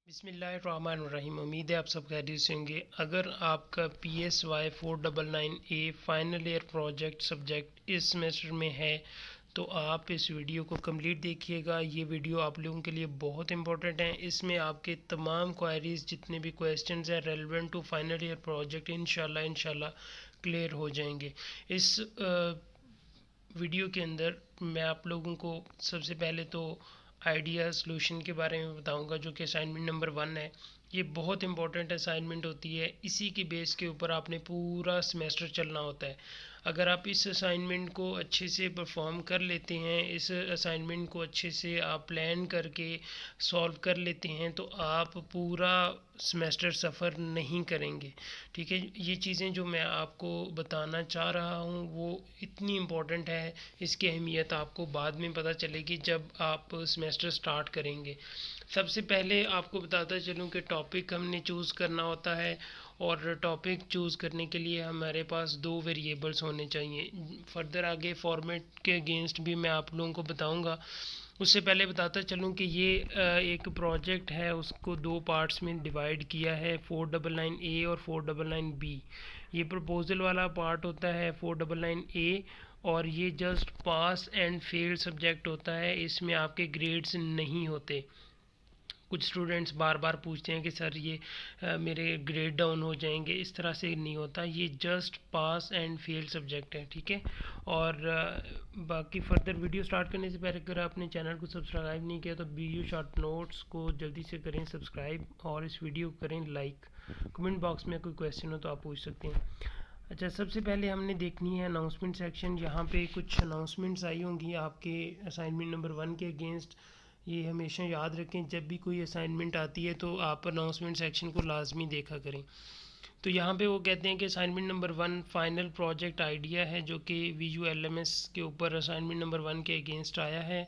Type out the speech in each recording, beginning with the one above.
बिस्मिल्लाहिर्रहमानिर्रहीम। उम्मीद है आप सब खैरियत से होंगे। अगर आपका PSY 499A final year project subject इस सेमेस्टर में है तो आप इस वीडियो को कंप्लीट देखिएगा। ये वीडियो आप लोगों के लिए बहुत इंपॉर्टेंट है। इसमें आपके तमाम क्वेरीज जितने भी क्वेश्चंस हैं relevant to final year project इंशाल्लाह क्लियर हो जाएंगे। इस वीडियो के अंदर मैं आप लोगों को सबसे पहले तो आइडिया सॉल्यूशन के बारे में बताऊंगा, जो कि असाइनमेंट नंबर 1 है। ये बहुत इंपॉर्टेंट असाइनमेंट होती है। इसी के बेस के ऊपर आपने पूरा सेमेस्टर चलना होता है। अगर आप इस असाइनमेंट को अच्छे से परफॉर्म कर लेते हैं, इस असाइनमेंट को अच्छे से आप प्लान करके सॉल्व कर लेते हैं, तो आप पूरा सेमेस्टर सफ़र नहीं करेंगे। ठीक है, ये चीज़ें जो मैं आपको बताना चाह रहा हूँ वो इतनी इम्पोर्टेंट है, इसकी अहमियत आपको बाद में पता चलेगी जब आप सेमेस्टर स्टार्ट करेंगे। सबसे पहले आपको बताता चलूँ कि टॉपिक हमने चूज़ करना होता है, और टॉपिक चूज़ करने के लिए हमारे पास 2 वेरिएबल्स होने चाहिए। फर्दर आगे फॉर्मेट के अगेंस्ट भी मैं आप लोगों को बताऊंगा। उससे पहले बताता चलूँ कि ये एक प्रोजेक्ट है, उसको 2 पार्ट्स में डिवाइड किया है, 499A और 499B। ये प्रपोजल वाला पार्ट होता है 499A, और ये just pass and fail subject होता है। इसमें आपके ग्रेड्स नहीं होते। कुछ स्टूडेंट्स बार बार पूछते हैं कि सर ये मेरे ग्रेड डाउन हो जाएंगे। इस तरह से नहीं होता, ये just pass and fail subject है। ठीक है, और बाकी फर्दर वीडियो स्टार्ट करने से पहले अगर आपने चैनल को सब्सक्राइब नहीं किया तो BU शॉर्ट नोट्स को जल्दी से करें सब्सक्राइब, और इस वीडियो को करें लाइक। कमेंट बॉक्स में कोई क्वेश्चन हो तो आप पूछ सकते हैं। अच्छा, सबसे पहले हमने देखनी है अनाउंसमेंट सेक्शन। यहाँ पे कुछ अनाउंसमेंट्स आई होंगी आपके असाइनमेंट नंबर 1 के अगेंस्ट। ये हमेशा याद रखें, जब भी कोई असाइनमेंट आती है तो आप अनाउंसमेंट सेक्शन को लाजमी देखा करें। तो यहाँ पे वो कहते हैं कि assignment number 1 final project idea है, जो कि VULMS के ऊपर असाइनमेंट नंबर 1 के अगेंस्ट आया है,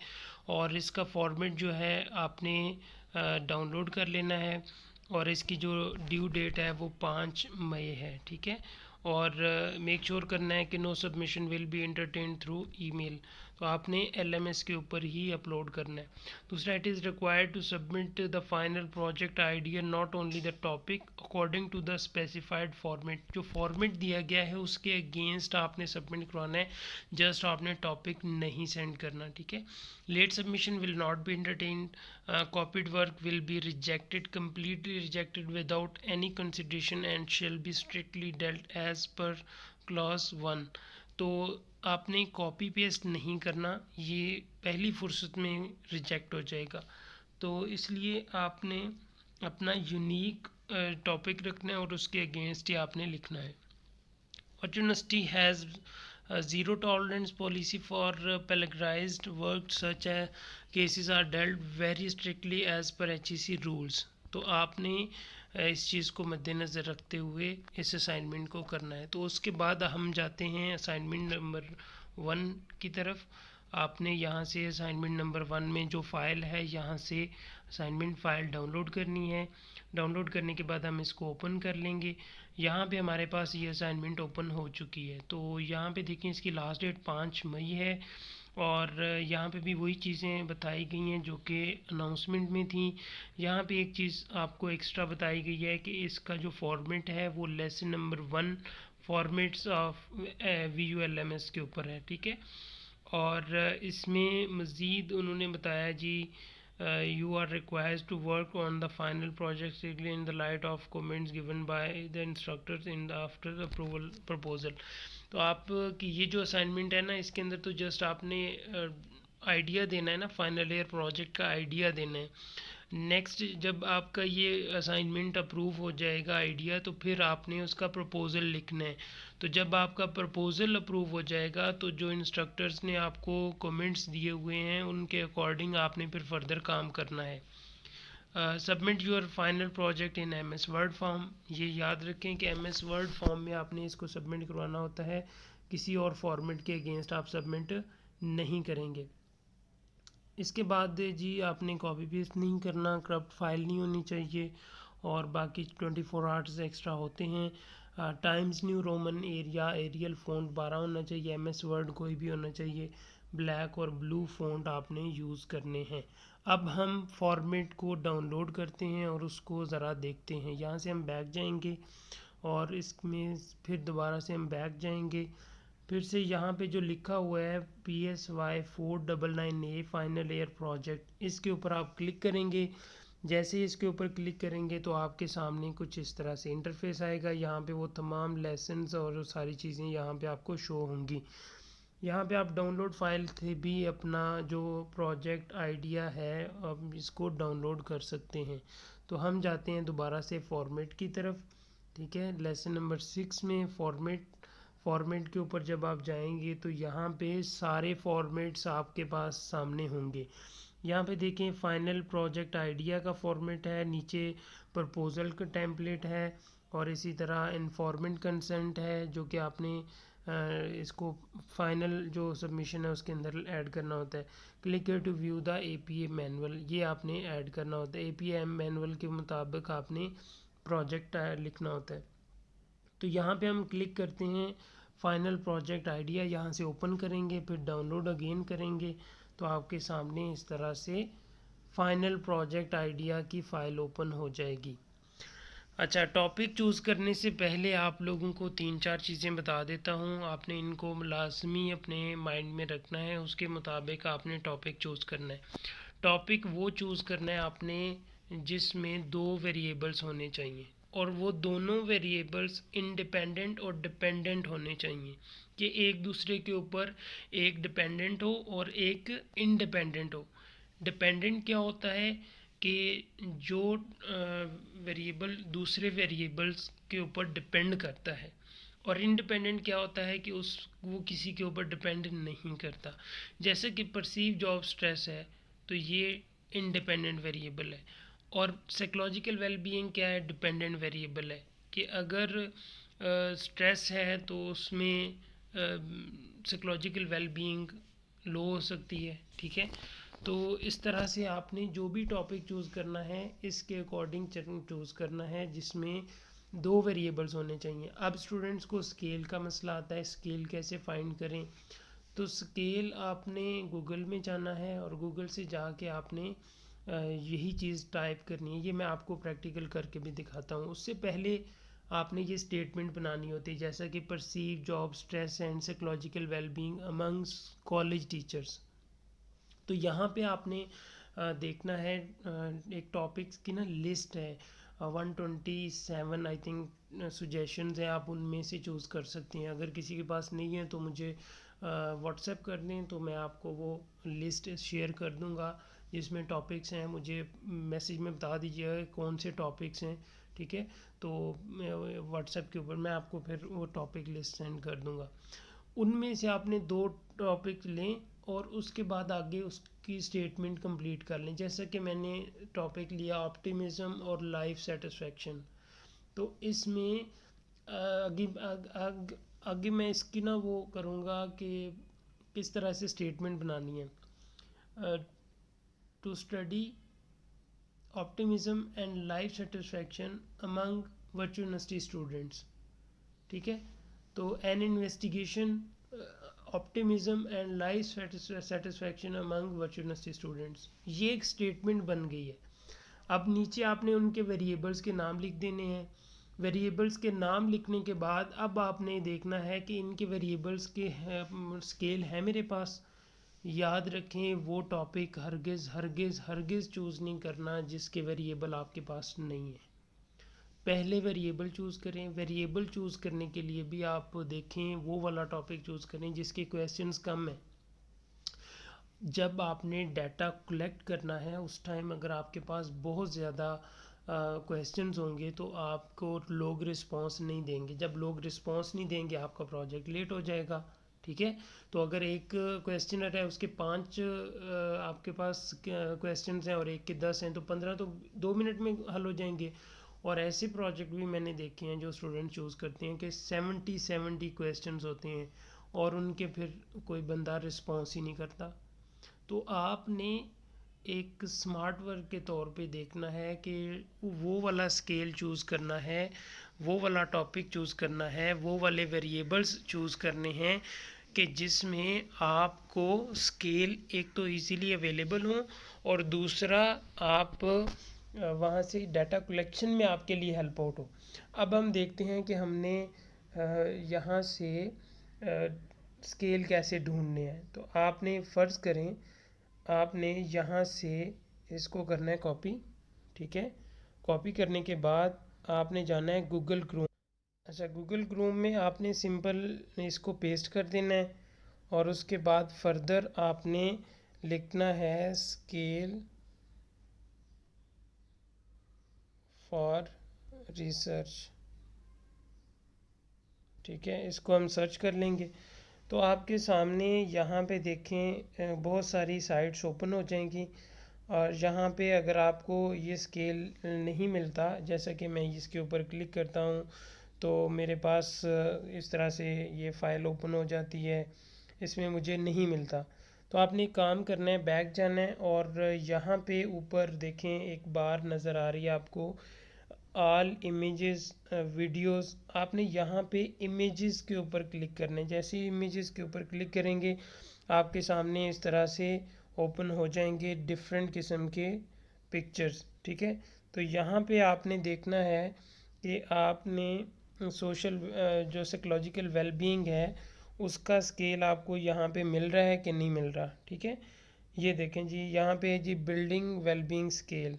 और इसका फॉर्मेट जो है आपने डाउनलोड कर लेना है, और इसकी जो ड्यू डेट है वो 5 मई है। ठीक है, और मेक श्योर करना है कि no submission will be entertain through email. तो आपने LMS के ऊपर ही अपलोड करना है। दूसरा, it is required to submit the final project idea not only the topic according to the specified format. जो फॉर्मेट दिया गया है उसके अगेंस्ट आपने सबमिट करवाना है, जस्ट आपने टॉपिक नहीं सेंड करना। ठीक है, late submission will not be entertained, copied work will be rejected, completely rejected without any consideration and shall be strictly dealt as per clause 1। तो आपने कॉपी पेस्ट नहीं करना, ये पहली फुर्सत में रिजेक्ट हो जाएगा। तो इसलिए आपने अपना यूनिक टॉपिक रखना है और उसके अगेंस्ट ही आपने लिखना है। University has a zero tolerance policy for plagiarized work. Such cases are dealt very strictly as per HEC rules। तो आपने इस चीज़ को मद्देनज़र रखते हुए इस असाइनमेंट को करना है। तो उसके बाद हम जाते हैं असाइनमेंट नंबर 1 की तरफ। आपने यहाँ से असाइनमेंट नंबर 1 में जो फ़ाइल है, यहाँ से असाइनमेंट फ़ाइल डाउनलोड करनी है। डाउनलोड करने के बाद हम इसको ओपन कर लेंगे। यहाँ पे हमारे पास ये असाइनमेंट ओपन हो चुकी है। तो यहाँ पे देखें, इसकी लास्ट डेट 5 मई है, और यहाँ पे भी वही चीज़ें बताई गई हैं जो कि अनाउंसमेंट में थी। यहाँ पे एक चीज़ आपको एक्स्ट्रा बताई गई है कि इसका जो फॉर्मेट है वो lesson number 1 formats of VULMS के ऊपर है। ठीक है, और इसमें मज़ीद उन्होंने बताया जी, you are required to work on the final project strictly in the light of comments given by the instructors in the after approval proposal। तो आप कि ये जो असाइनमेंट है ना, इसके अंदर तो जस्ट आपने आइडिया देना है ना, फाइनल ईयर प्रोजेक्ट का आइडिया देना है। नेक्स्ट जब आपका ये असाइनमेंट अप्रूव हो जाएगा आइडिया, तो फिर आपने उसका प्रपोज़ल लिखना है। तो जब आपका प्रपोज़ल अप्रूव हो जाएगा तो जो इंस्ट्रक्टर्स ने आपको कमेंट्स दिए हुए हैं उनके अकॉर्डिंग आपने फिर फर्दर काम करना है। Submit your final project in MS word form. ये याद रखें कि MS वर्ड फॉर्म में आपने इसको सबमिट करवाना होता है, किसी और फॉर्मेट के अगेंस्ट आप सबमिट नहीं करेंगे। इसके बाद जी आपने कॉपी पेस्ट नहीं करना, करप्ट फाइल नहीं होनी चाहिए, और बाकी 24 आवर्स एक्स्ट्रा होते हैं। Times New Roman Arial font 12 होना चाहिए। MS वर्ड कोई भी होना चाहिए। ब्लैक और ब्लू फ़ॉन्ट आपने यूज़ करने हैं। अब हम फॉर्मेट को डाउनलोड करते हैं और उसको ज़रा देखते हैं। यहाँ से हम बैक जाएंगे और इसमें फिर दोबारा से हम बैक जाएंगे। फिर से यहाँ पे जो लिखा हुआ है PSY499A फाइनल ईयर प्रोजेक्ट, इसके ऊपर आप क्लिक करेंगे। जैसे ही इसके ऊपर क्लिक करेंगे तो आपके सामने कुछ इस तरह से इंटरफेस आएगा। यहाँ पे वो तमाम लेसन्स और सारी चीज़ें यहाँ पे आपको शो होंगी। यहाँ पे आप डाउनलोड फाइल से भी अपना जो प्रोजेक्ट आइडिया है अब इसको डाउनलोड कर सकते हैं। तो हम जाते हैं दोबारा से फॉर्मेट की तरफ। ठीक है, लेसन नंबर 6 में फॉर्मेट के ऊपर जब आप जाएंगे तो यहाँ पे सारे फॉर्मेट्स आपके पास सामने होंगे। यहाँ पे देखें फाइनल प्रोजेक्ट आइडिया का फॉर्मेट है, नीचे प्रपोजल का टेम्पलेट है और इसी तरह इन्फॉर्मेंट कंसेंट है जो कि आपने इसको फाइनल जो सबमिशन है उसके अंदर ऐड करना होता है। Click to view the APA manual, ये आपने ऐड करना होता है। APA मैनुअल के मुताबिक आपने प्रोजेक्ट लिखना होता है। तो यहाँ पे हम क्लिक करते हैं फाइनल प्रोजेक्ट आइडिया, यहाँ से ओपन करेंगे, फिर डाउनलोड अगेन करेंगे तो आपके सामने इस तरह से फाइनल प्रोजेक्ट आइडिया की फ़ाइल ओपन हो जाएगी। अच्छा, टॉपिक चूज़ करने से पहले आप लोगों को 3-4 चीज़ें बता देता हूँ। आपने इनको लाजमी अपने माइंड में रखना है, उसके मुताबिक आपने टॉपिक चूज़ करना है। टॉपिक वो चूज़ करना है आपने जिसमें 2 वेरिएबल्स होने चाहिए और वो दोनों वेरिएबल्स इंडिपेंडेंट और डिपेंडेंट होने चाहिए, कि एक दूसरे के ऊपर एक डिपेंडेंट हो और एक इंडिपेंडेंट हो। डिपेंडेंट क्या होता है कि जो वेरिएबल दूसरे वेरिएबल्स के ऊपर डिपेंड करता है, और इंडिपेंडेंट क्या होता है कि वो किसी के ऊपर डिपेंड नहीं करता। जैसे कि परसीव जॉब स्ट्रेस है तो ये इंडिपेंडेंट वेरिएबल है, और साइकोलॉजिकल वेलबीइंग क्या है, डिपेंडेंट वेरिएबल है, कि अगर स्ट्रेस है तो उसमें साइकोलॉजिकल वेलबीइंग लो हो सकती है। ठीक है, तो इस तरह से आपने जो भी टॉपिक चूज़ करना है इसके अकॉर्डिंग चूज़ करना है जिसमें 2 वेरिएबल्स होने चाहिए। अब स्टूडेंट्स को स्केल का मसला आता है, स्केल कैसे फाइंड करें। तो स्केल आपने गूगल में जाना है और गूगल से जाके आपने यही चीज़ टाइप करनी है। ये मैं आपको प्रैक्टिकल करके भी दिखाता हूँ। उससे पहले आपने ये स्टेटमेंट बनानी होती है, जैसा कि perceive job stress and psychological wellbeing amongst college teachers. तो यहाँ पे आपने देखना है एक टॉपिक्स की ना लिस्ट है, 127 आई थिंक सजेशंस हैं, आप उनमें से चूज़ कर सकते हैं। अगर किसी के पास नहीं है तो मुझे व्हाट्सएप कर दें तो मैं आपको वो लिस्ट शेयर कर दूँगा जिसमें टॉपिक्स हैं। मुझे मैसेज में बता दीजिएगा कौन से टॉपिक्स हैं। ठीक है, तो व्हाट्सएप के ऊपर मैं आपको फिर वो टॉपिक लिस्ट सेंड कर दूँगा। उनमें से आपने 2 टॉपिक लें और उसके बाद आगे उसकी स्टेटमेंट कंप्लीट कर लें। जैसा कि मैंने टॉपिक लिया ऑप्टिमिज्म और लाइफ सेटिस्फेक्शन, तो इसमें आगे आगे मैं इसकी ना वो करूँगा कि किस तरह से स्टेटमेंट बनानी है। To study optimism and life satisfaction among virtual university students. ठीक है, तो an investigation optimism and life satisfaction among virtual university students, ये एक स्टेटमेंट बन गई है। अब नीचे आपने उनके वेरिएबल्स के नाम लिख देने हैं। वेरिएबल्स के नाम लिखने के बाद अब आपने देखना है कि इनके वेरिएबल्स के स्केल है मेरे पास। याद रखें वो टॉपिक हरगिज़ हरगिज़ हरगिज़ चूज़ नहीं करना जिसके वेरिएबल आपके पास नहीं है। पहले वेरिएबल चूज़ करें। वेरिएबल चूज़ करने के लिए भी आप देखें वो वाला टॉपिक चूज़ करें जिसके क्वेश्चंस कम हैं। जब आपने डाटा कलेक्ट करना है उस टाइम अगर आपके पास बहुत ज़्यादा क्वेश्चंस होंगे तो आपको लोग रिस्पांस नहीं देंगे। जब लोग रिस्पांस नहीं देंगे आपका प्रोजेक्ट लेट हो जाएगा। ठीक है, तो अगर एक क्वेश्चनर है उसके 5 आपके पास क्वेश्चंस हैं और एक के 10 हैं तो 15 तो 2 मिनट में हल हो जाएंगे। और ऐसे प्रोजेक्ट भी मैंने देखे हैं जो स्टूडेंट चूज़ करते हैं कि 70 क्वेश्चंस होते हैं और उनके फिर कोई बंदा रिस्पॉन्स ही नहीं करता। तो आपने एक स्मार्ट वर्क के तौर पे देखना है कि वो वाला स्केल चूज़ करना है, वो वाला टॉपिक चूज़ करना है, वो वाले वेरिएबल्स चूज़ करने हैं कि जिसमें आपको स्केल एक तो इजीली अवेलेबल हो और दूसरा आप वहाँ से डाटा कलेक्शन में आपके लिए हेल्प आउट हो। अब हम देखते हैं कि हमने यहाँ से स्केल कैसे ढूंढने हैं। तो आपने फ़र्ज़ करें आपने यहाँ से इसको करना है कॉपी, ठीक है। कॉपी करने के बाद आपने जाना है गूगल क्रोम। अच्छा, गूगल क्रोम में आपने सिंपल इसको पेस्ट कर देना है और उसके बाद फर्दर आपने लिखना है स्केल फॉर रिसर्च, ठीक है। इसको हम सर्च कर लेंगे तो आपके सामने यहाँ पे देखें बहुत सारी साइट्स ओपन हो जाएंगी और यहाँ पे अगर आपको ये स्केल नहीं मिलता, जैसा कि मैं इसके ऊपर क्लिक करता हूँ तो मेरे पास इस तरह से ये फ़ाइल ओपन हो जाती है, इसमें मुझे नहीं मिलता। तो आपने एक काम करना है, बैक जाना है और यहाँ पे ऊपर देखें एक बार नज़र आ रही है आपको, ऑल इमेजेस वीडियोस। आपने यहाँ पे इमेजेस के ऊपर क्लिक करना है। जैसे ही इमेजेस के ऊपर क्लिक करेंगे आपके सामने इस तरह से ओपन हो जाएंगे डिफरेंट किस्म के पिक्चर्स, ठीक है। तो यहाँ पे आपने देखना है कि आपने सोशल जो साइकोलॉजिकल वेलबींग है उसका स्केल आपको यहाँ पे मिल रहा है कि नहीं मिल रहा, ठीक है। ये देखें जी, यहाँ पे है जी बिल्डिंग वेलबींग स्केल।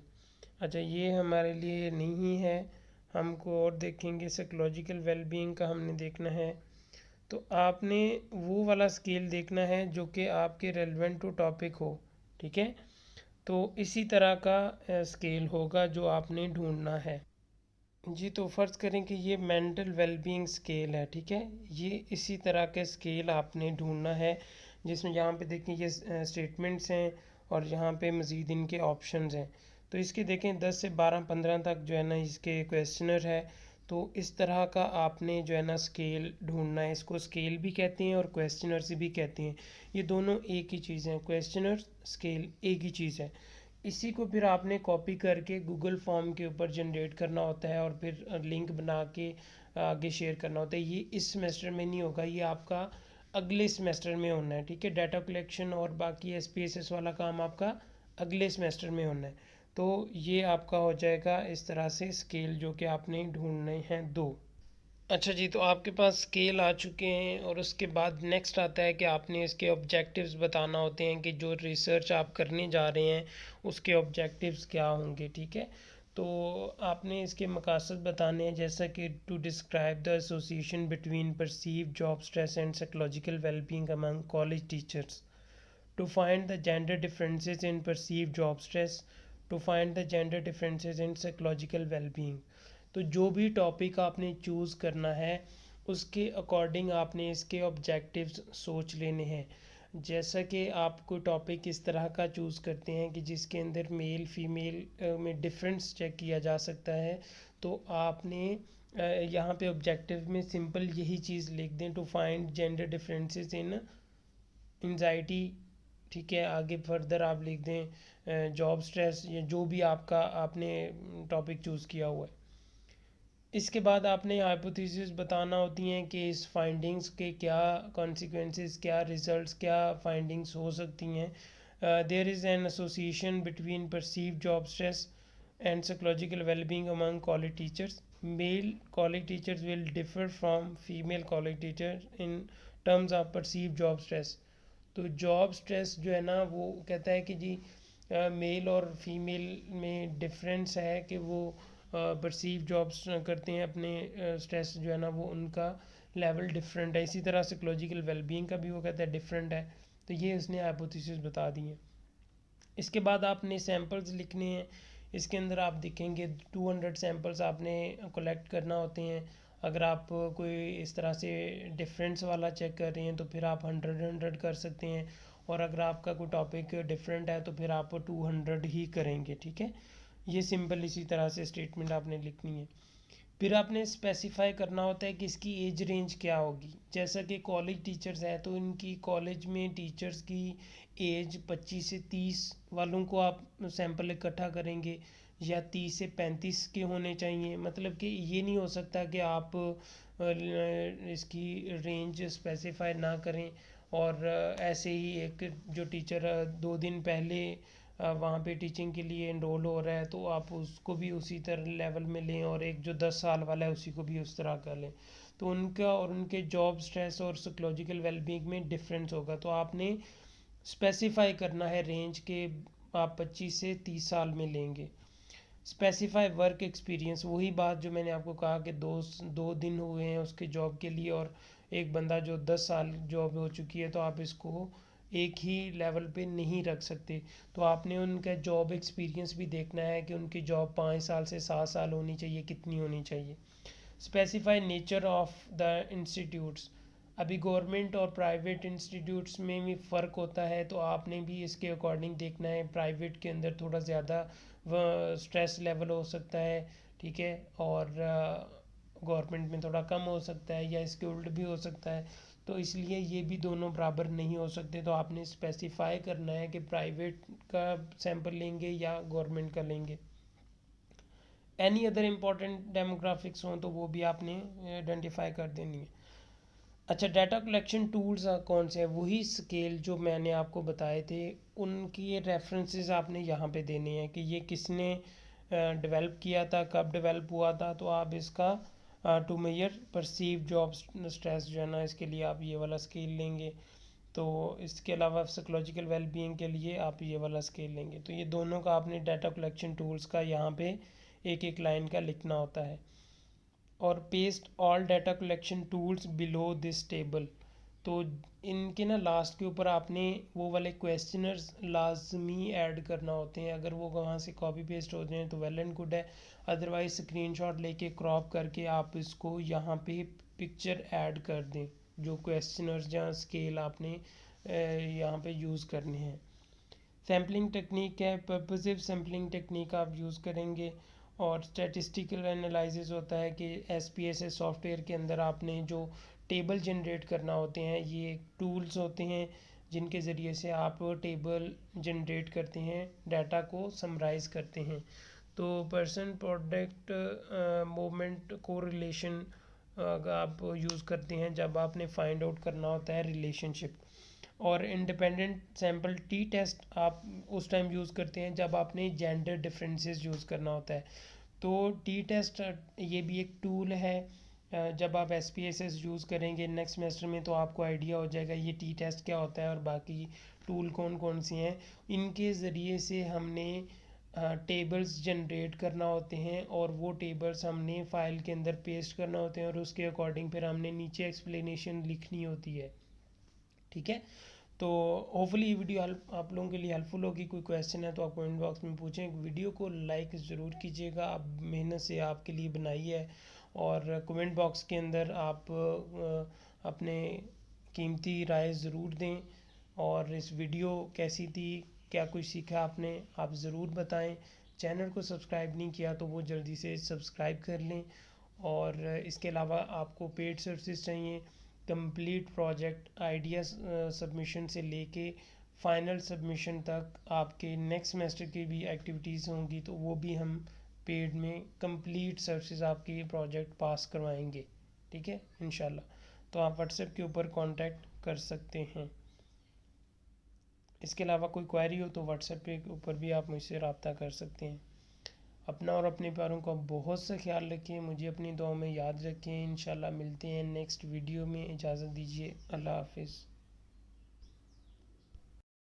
अच्छा, ये हमारे लिए नहीं है, हमको और देखेंगे साइकोलॉजिकल वेलबींग का हमने देखना है। तो आपने वो वाला स्केल देखना है जो कि आपके रेलेवेंट टू टॉपिक हो, ठीक है। तो इसी तरह का स्केल होगा जो आपने ढूंढना है जी। तो फ़र्ज़ करें कि ये मेंटल वेलबींग स्केल है, ठीक है। ये इसी तरह के स्केल आपने ढूंढना है जिसमें यहाँ पे देखें ये स्टेटमेंट्स हैं और यहाँ पे मज़ीद इनके ऑप्शंस हैं। तो इसके देखें 10 से 12 15 तक जो है ना इसके क्वेश्चनर है। तो इस तरह का आपने जो है ना स्केल ढूंढना है। इसको स्केल भी कहते हैं और क्वेश्चनर्स भी कहते हैं, ये दोनों एक ही चीज़ हैं। क्वेश्चनर स्केल एक ही चीज़ है। इसी को फिर आपने कॉपी करके गूगल फॉर्म के ऊपर जनरेट करना होता है और फिर लिंक बना के आगे शेयर करना होता है। ये इस सेमेस्टर में नहीं होगा, ये आपका अगले सेमेस्टर में होना है, ठीक है। डाटा कलेक्शन और बाकी SPSS वाला काम आपका अगले सेमेस्टर में होना है। तो ये आपका हो जाएगा इस तरह से स्केल जो कि आपने ढूंढने हैं दो। अच्छा जी, तो आपके पास स्केल आ चुके हैं और उसके बाद नेक्स्ट आता है कि आपने इसके ऑब्जेक्टिव्स बताना होते हैं कि जो रिसर्च आप करने जा रहे हैं उसके ऑब्जेक्टिव्स क्या होंगे, ठीक है। तो आपने इसके मकासद बताने हैं, जैसा कि to describe the association between perceive job stress and psychological wellbeing among college teachers, to find the gender differences in perceived job stress, to find the gender differences in psychological well-being। तो जो भी topic आपने choose करना है उसके according आपने इसके objectives सोच लेने हैं। जैसा कि आप कोई टॉपिक इस तरह का चूज़ करते हैं कि जिसके अंदर मेल फीमेल में डिफरेंस चेक किया जा सकता है, तो आपने यहाँ पे ऑब्जेक्टिव में सिंपल यही चीज़ लिख दें, to find gender differences in anxiety, ठीक है। आगे फर्दर आप लिख दें जॉब स्ट्रेस या जो भी आपका आपने टॉपिक चूज़ किया हुआ है। इसके बाद आपने हाइपोथेसिस बताना होती हैं कि इस फाइंडिंग्स के क्या कॉन्सिक्वेंसेस, क्या रिजल्ट्स, क्या फाइंडिंग्स हो सकती हैं। There is an association between perceive job stress and psychological wellbeing among college teachers. Male college teachers will differ from female college teacher in terms of perceive job stress. तो job stress जो है ना वो कहता है कि जी male और फीमेल में डिफरेंस है कि वो परसीव जॉब्स करते हैं, अपने स्ट्रेस जो है ना वो उनका लेवल डिफरेंट है। इसी तरह साइकोलॉजिकल वेलबींग का भी वो कहता है डिफरेंट है। तो ये उसने हाइपोथेसिस बता दी है। इसके बाद आपने सैम्पल्स लिखने हैं। इसके अंदर आप देखेंगे 200 सैम्पल्स आपने कलेक्ट करना होते हैं। अगर आप कोई इस तरह से डिफरेंस वाला चेक कर रहे हैं तो फिर आप 100 कर सकते हैं, और अगर आपका कोई टॉपिक डिफरेंट है तो फिर आप 200 ही करेंगे, ठीक है। ये सिंपल इसी तरह से स्टेटमेंट आपने लिखनी है। फिर आपने स्पेसिफाई करना होता है कि इसकी एज रेंज क्या होगी। जैसा कि कॉलेज टीचर्स है तो इनकी कॉलेज में टीचर्स की एज 25 से 30 वालों को आप सैंपल इकट्ठा करेंगे। या 30 से 35 के होने चाहिए। मतलब कि ये नहीं हो सकता कि आप इसकी रेंज स्पेसिफाई ना करें और ऐसे ही एक जो टीचर 2 दिन पहले वहाँ पे टीचिंग के लिए इनरोल हो रहा है तो आप उसको भी उसी तरह लेवल में लें, और एक जो 10 साल वाला है उसी को भी उस तरह का लें। तो उनका और उनके जॉब स्ट्रेस और साइकोलॉजिकल वेलबींग में डिफरेंस होगा। तो आपने स्पेसिफाई करना है रेंज के आप 25 से 30 साल में लेंगे। स्पेसिफाई वर्क एक्सपीरियंस, वही बात जो मैंने आपको कहा कि दो दिन हुए हैं उसके जॉब के लिए, और एक बंदा जो 10 साल जॉब हो चुकी है, तो आप इसको एक ही लेवल पे नहीं रख सकते। तो आपने उनका जॉब एक्सपीरियंस भी देखना है कि उनकी जॉब 5 साल से 7 साल होनी चाहिए, कितनी होनी चाहिए। Specify nature of the institutes, अभी गवर्नमेंट और प्राइवेट इंस्टीट्यूट्स में भी फ़र्क होता है, तो आपने भी इसके अकॉर्डिंग देखना है। प्राइवेट के अंदर थोड़ा ज़्यादा स्ट्रेस लेवल हो सकता है, ठीक है, और गवर्नमेंट में थोड़ा कम हो सकता है, या इसके उल्ट भी हो सकता है। तो इसलिए ये भी दोनों बराबर नहीं हो सकते। तो आपने स्पेसिफाई करना है कि प्राइवेट का सैंपल लेंगे या गवर्नमेंट का लेंगे। एनी अदर इम्पॉर्टेंट डेमोग्राफिक्स हों तो वो भी आपने आइडेंटिफाई कर देनी है। अच्छा, डाटा कलेक्शन टूल्स कौन से हैं? वही स्केल जो मैंने आपको बताए थे, उनकी रेफरेंसेस आपने यहाँ पे देने हैं कि ये किसने डेवलप किया था, कब डेवलप हुआ था। तो आप इसका to measure perceive job stress जो है ना, इसके लिए आप ये वाला स्केल लेंगे। तो इसके अलावा साइकोलॉजिकल वेलबींग के लिए आप ये वाला स्केल लेंगे। तो ये दोनों का आपने डाटा कलेक्शन टूल्स का यहाँ पे एक एक लाइन का लिखना होता है। और paste all data collection tools below this table, तो इनके ना लास्ट के ऊपर आपने वो वाले क्वेश्चनर्स लाजमी ऐड करना होते हैं। अगर वो वहाँ से कॉपी पेस्ट हो जाए तो वेल एंड गुड है, अदरवाइज स्क्रीनशॉट लेके क्रॉप करके आप इसको यहाँ पे पिक्चर ऐड कर दें, जो क्वेश्चनर्स जहाँ स्केल आपने यहाँ पे यूज़ करने हैं। सैम्पलिंग टेक्निक है, पर्पसिव सैम्पलिंग टेक्निक आप यूज़ करेंगे। और स्टैटिस्टिकल एनालिसिस होता है कि SPSS सॉफ्टवेयर के अंदर आपने जो टेबल जनरेट करना होते हैं, ये टूल्स होते हैं जिनके ज़रिए से आप टेबल जनरेट करते हैं, डाटा को समराइज़ करते हैं। तो पर्सन प्रोडक्ट मूवमेंट को रिलेशन आप यूज़ करते हैं जब आपने फाइंड आउट करना होता है रिलेशनशिप। और इंडिपेंडेंट सैम्पल टी टेस्ट आप उस टाइम यूज़ करते हैं जब आपने जेंडर डिफरेंसेस यूज़ करना होता है। तो टी टेस्ट ये भी एक टूल है। जब आप SPSS यूज़ करेंगे नेक्स्ट सेमेस्टर में तो आपको आइडिया हो जाएगा ये टी टेस्ट क्या होता है और बाकी टूल कौन कौन से हैं। इनके ज़रिए से हमने टेबल्स जनरेट करना होते हैं, और वो टेबल्स हमने फ़ाइल के अंदर पेस्ट करना होते हैं, और उसके अकॉर्डिंग फिर हमने नीचे एक्सप्लेनेशन लिखनी होती है, ठीक है। तो होपफुली ये वीडियो हेल्प आप लोगों के लिए हेल्पफुल होगी। कोई क्वेश्चन है तो आप कमेंट बॉक्स में पूछें। वीडियो को लाइक ज़रूर कीजिएगा, आप मेहनत से आपके लिए बनाई है। और कमेंट बॉक्स के अंदर आप अपने कीमती राय ज़रूर दें, और इस वीडियो कैसी थी, क्या कुछ सीखा आपने, आप ज़रूर बताएं। चैनल को सब्सक्राइब नहीं किया तो वो जल्दी से सब्सक्राइब कर लें। और इसके अलावा आपको पेड सर्विसेज चाहिए, कंप्लीट प्रोजेक्ट आइडिया सबमिशन से लेके फाइनल सबमिशन तक आपके नेक्स्ट सेमेस्टर की भी एक्टिविटीज़ होंगी, तो वो भी हम पेड में कंप्लीट सर्विसेज आपकी प्रोजेक्ट पास करवाएंगे, ठीक है, इंशाल्लाह। तो आप व्हाट्सएप के ऊपर कांटेक्ट कर सकते हैं। इसके अलावा कोई क्वेरी हो तो व्हाट्सएप के ऊपर भी आप मुझसे रब्ता कर सकते हैं। अपना और अपने प्यारों का बहुत सा ख्याल रखें, मुझे अपनी दुआ में याद रखें। इंशाल्लाह मिलते हैं नेक्स्ट वीडियो में। इजाज़त दीजिए, अल्लाह हाफिज़।